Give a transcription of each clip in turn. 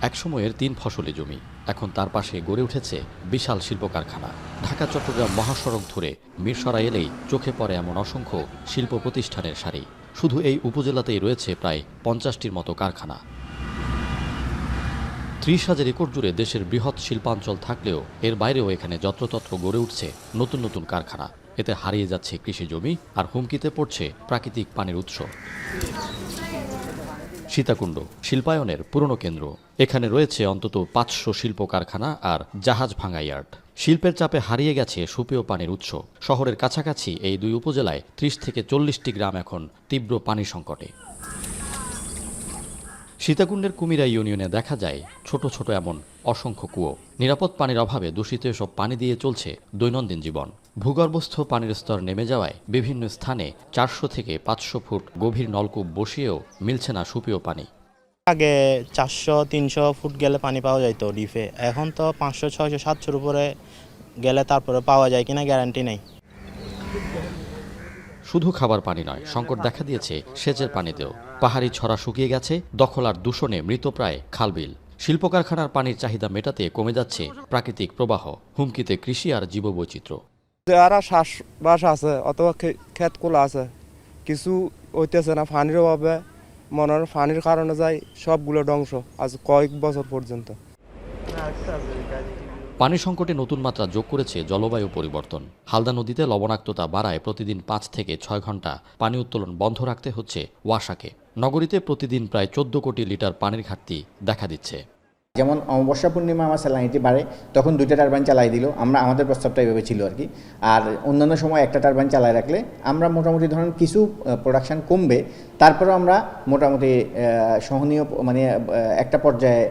একসময়ের ৩ ফসলি জমি এখন তার পাশে গড়ে উঠেছে বিশাল শিল্প কারখানা। ঢাকা চট্টগ্রাম মহাসড়ক ধরে মিরসরা এলেই চোখে পড়ে এমন অসংখ্য শিল্প প্রতিষ্ঠানের সারি। শুধু এই উপজেলাতেই রয়েছে প্রায় ৫০টির মতো কারখানা। ৩০,০০০ একর জুড়ে দেশের বৃহৎ শিল্পাঞ্চল থাকলেও এর বাইরেও এখানে যত্রতত্র গড়ে উঠছে নতুন নতুন কারখানা। এতে হারিয়ে যাচ্ছে কৃষি জমি আর হুমকিতে পড়ছে প্রাকৃতিক পানির উৎস। সীতাকুণ্ড শিল্পায়নের পুরনো কেন্দ্র। এখানে রয়েছে অন্তত ৫০০ শিল্প কারখানা আর জাহাজ ভাঙা ইয়ার্ড। শিল্পের চাপে হারিয়ে গেছে সুপেয় পানির উৎস। শহরের কাছাকাছি এই দুই উপজেলায় ৩০ থেকে ৪০টি গ্রাম এখন তীব্র পানি সংকটে। সীতাকুণ্ডের কুমিরা ইউনিয়নে দেখা যায় ছোট ছোট এমন অসংখ্য কুয়ো। নিরাপদ পানির অভাবে দূষিত এসব পানি দিয়ে চলছে দৈনন্দিন জীবন। ভূগর্ভস্থ পানির স্তর নেমে যাওয়ায় বিভিন্ন স্থানে ৪০০ থেকে ৫০০ ফুট গভীর নলকূপ বসিয়েও মিলছে না সুপেয় পানি। আগে ৪০০-৩০০ ফুট গেলে পানি পাওয়া যেত ডিপে, এখন তো ৫০০, ৬০০, ৭০০ উপরে গেলে তারপরে পাওয়া যায় কিনা গ্যারান্টি নেই। শুধু খাবার পানি নয়, সংকট দেখা দিয়েছে সেচের পানিতেও। পাহাড়ি ছড়া শুকিয়ে গেছে, দখল আর দূষণে মৃতপ্রায় খালবিল। শিল্প কারখানার পানির চাহিদা মেটাতে কমে যাচ্ছে প্রাকৃতিক প্রবাহ। হুমকিতে কৃষি আর জীববৈচিত্র্য। যারা চাষবাস আছে অথবা ক্ষেতগুলো আছে, কিছু হইতেছে না পানির অভাবে। মনে হয় পানির কারণে যায় সবগুলো ধ্বংস আজ কয়েক বছর পর্যন্ত। পানি সংকটে নতুন মাত্রা যোগ করেছে জলবায়ু পরিবর্তন। হালদা নদীতে লবণাক্ততা বাড়ায় প্রতিদিন ৫ থেকে ৬ ঘন্টা পানি উত্তোলন বন্ধ রাখতে হচ্ছে ওয়াসাকে। নগরীতে প্রতিদিন প্রায় ১৪ কোটি লিটার পানির ঘাটতি দেখা দিচ্ছে। যেমন অমাবস্যা পূর্ণিমা আমার স্যালাইনিটি বাড়ে, তখন 2টা টারবাইন চালাই দিল। আমাদের প্রস্তাবটা এভাবে ছিল আর কি। আর অন্যান্য সময় 1টা টারবাইন চালায় রাখলে আমরা মোটামুটি ধরুন কিছু প্রোডাকশান কমবে, তারপরেও আমরা মোটামুটি সহনীয় মানে একটা পর্যায়ে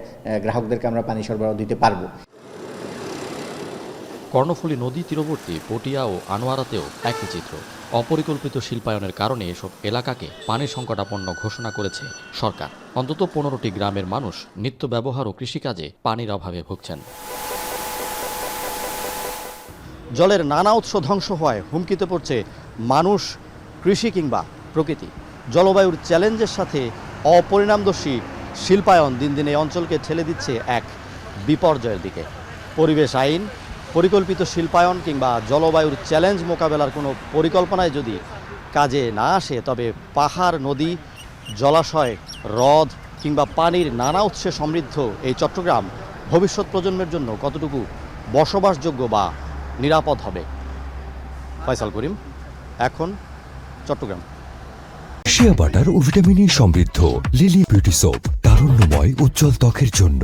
গ্রাহকদেরকে আমরা পানি সরবরাহ দিতে পারবো। কর্ণফুলী নদী তীরবর্তী পটিয়া ও আনোয়ারাতেও একই চিত্র। অপরিকল্পিত শিল্পায়নের কারণে এসব এলাকাকে পানি সংকটাপন্ন ঘোষণা করেছে সরকার। অন্তত 15টি গ্রামের মানুষ নিত্য ব্যবহার ও কৃষিকাজে পানির অভাবে ভুগছেন। জলের নানা উৎস ধ্বংস হওয়ায় হুমকিতে পড়ছে মানুষ, কৃষি কিংবা প্রকৃতি। জলবায়ুর চ্যালেঞ্জের সাথে অপরিণামদর্শী শিল্পায়ন দিন দিন এই অঞ্চলকে ঠেলে দিচ্ছে এক বিপর্যয়ের দিকে। পরিবেশ আইন, পরিকল্পিত শিল্পায়ন কিংবা জলবায়ুর চ্যালেঞ্জ মোকাবেলার কোনো পরিকল্পনায় যদি কাজে না আসে, তবে পাহাড়, নদী, জলাশয়, হ্রদ কিংবা পানির নানা উৎসে সমৃদ্ধ এই চট্টগ্রাম ভবিষ্যৎ প্রজন্মের জন্য কতটুকু বসবাসযোগ্য বা নিরাপদ হবে? ফয়সাল করিম, এখন চট্টগ্রাম। শিয়া বাটার ও ভিটামিন ই সমৃদ্ধ লিলি বিউটি সোপ, তারুণ্যময় উজ্জ্বল ত্বকের জন্য।